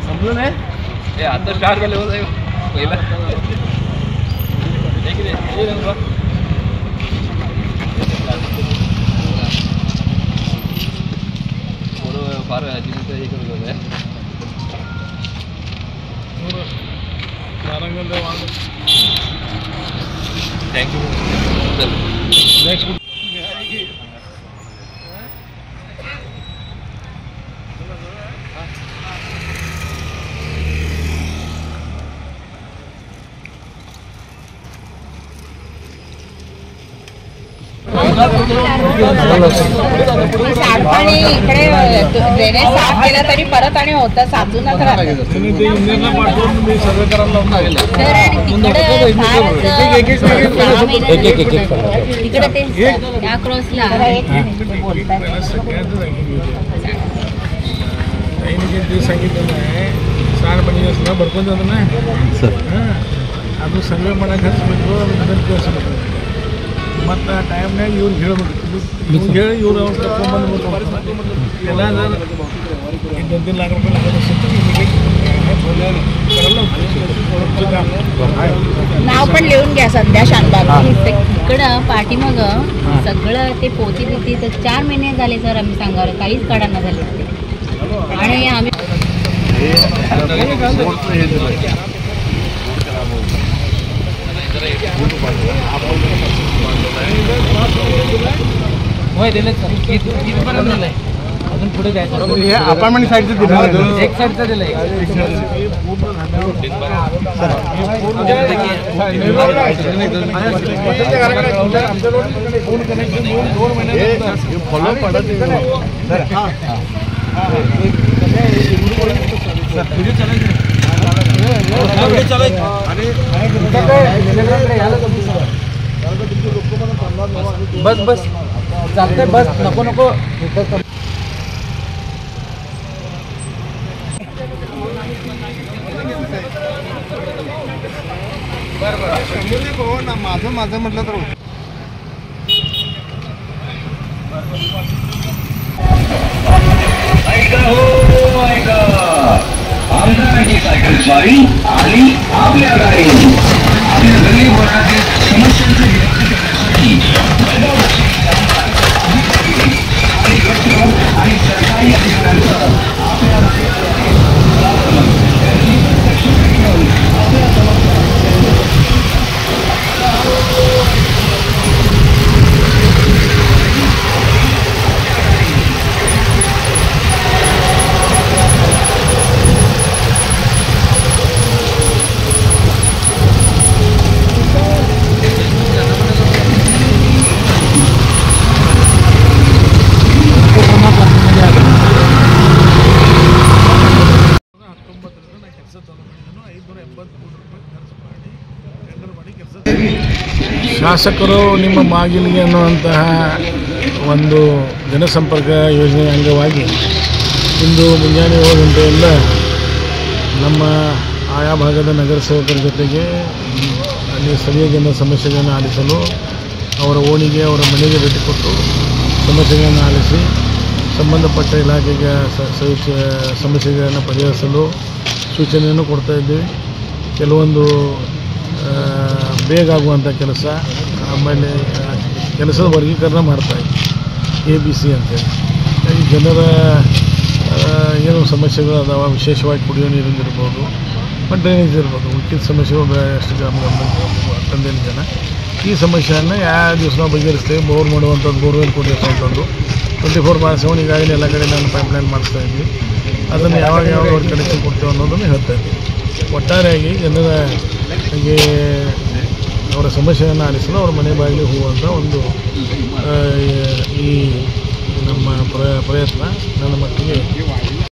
संपलं नाही हे आता स्टार्ट झाले हो पहिला फार अजिबात हे करत होतं थँक्यू नेक्स्ट सांडपाणी इकडे ड्रेनेज साफ केलं तरी परत आणि होतं साचूनच राहतं तिकडे ते त्या क्रॉसला सांगितलं नाही सांडपाणी असं भरपूर जातं ना अजून सगळं मला खर्च मग टाईम नाही येऊन घेऊ घेऊ येऊन त्याला जर 2-3 लाख रुपये लागत असेल नाव पण लिहून घ्या सध्या शानबाग इकडं पाठीमाग सगळं ते पोती बिती तर 4 महिने झाले सर आम्ही सांगावं काहीच काढांना झाले ते आणि आम्ही अजून पुढे जायचं हे अपार्टमेंट साईडचं दिलं एक साईडचं दिलं फॉलो पडत बस बस चालतंय बस नको नको ना माझं म्हटलं तर आमदाराची सायकल स्वारी आणि आपल्या गाडी आपल्या गरीब वर्गातील समस्यांचं निराकरण करण्यासाठी आणि सरकारी अधिकाऱ्यांचं आपल्या ಶಾಸಕರು ನಿಮ್ಮ ಮಾಗಿಲಿಗೆ ಅನ್ನುವಂತಹ ಒಂದು ಜನಸಂಪರ್ಕ ಯೋಜನೆಯ ಅಂಗವಾಗಿ ಇಂದು ಮುಂಜಾನೆ 7 ಗಂಟೆಯಿಂದ ನಮ್ಮ ಆಯಾ ಭಾಗದ ನಗರಸೇವಕರ ಜೊತೆಗೆ ಅಲ್ಲಿ ಸ್ಥಳೀಯ ಜನರ ಸಮಸ್ಯೆಗಳನ್ನು ಆಲಿಸಲು ಅವರ ಓಣಿಗೆ ಅವರ ಮನೆಗೆ ಭೇಟಿ ಕೊಟ್ಟು ಸಮಸ್ಯೆಗಳನ್ನು ಆಲಿಸಿ ಸಂಬಂಧಪಟ್ಟ ಇಲಾಖೆಗೆ ಸಮಸ್ಯೆಗಳನ್ನು ಪರಿಹರಿಸಲು ಸೂಚನೆಯನ್ನು ಕೊಡ್ತಾ ಇದ್ದೀವಿ. ಕೆಲವೊಂದು ಬೇಗ ಆಗುವಂಥ ಕೆಲಸ ಆಮೇಲೆ ಕೆಲಸದ ವರ್ಗೀಕರಣ ಮಾಡ್ತಾಯಿದ್ವಿ ABC ಅಂತೇಳಿ. ಹಾಗಾಗಿ ಜನರ ಏನು ಸಮಸ್ಯೆಗಳು ಅದಾವ ವಿಶೇಷವಾಗಿ ಕುಡಿಯೋ ನೀರಿಂದಿರ್ಬೋದು ಡ್ರೈನೇಜ್ ಇರ್ಬೋದು ಉಳಿದ ಸಮಸ್ಯೆಗಳು ಎಷ್ಟು ತಂದೇಳಿ ಜನ ಈ ಸಮಸ್ಯೆಯನ್ನು ಯಾವ ದಿವಸ ನಾವು ಬಗೆಹರಿಸ್ತೇವೆ. ಬೋರ್ ಮಾಡುವಂಥದ್ದು ಬೋರ್ವೆಲ್ ಕೊಡಿಸುವಂಥದ್ದು 24/7 ಈಗಾಗಲೇ ಎಲ್ಲ ಕಡೆ ನಾನು ಪೈಪ್ಲೈನ್ ಮಾಡಿಸ್ತಾಯಿದ್ವಿ. ಅದನ್ನು ಯಾವಾಗ ಅವ್ರ ಕನೆಕ್ಷನ್ ಕೊಡ್ತೇವೆ ಅನ್ನೋದನ್ನು ಹೇಳ್ತಾ ಇದ್ವಿ. ಒಟ್ಟಾರೆಯಾಗಿ ಜನರ ಹಾಗೆ ಅವರ ಸಮಸ್ಯೆಯನ್ನು ಆಲಿಸಲು ಅವರ ಮನೆ ಬಾಗಿಲಿಗೆ ಹೋಗುವಂಥ ಒಂದು ಈ ನಮ್ಮ ಪ್ರಯತ್ನ ನನ್ನ ಮಟ್ಟಿಗೆ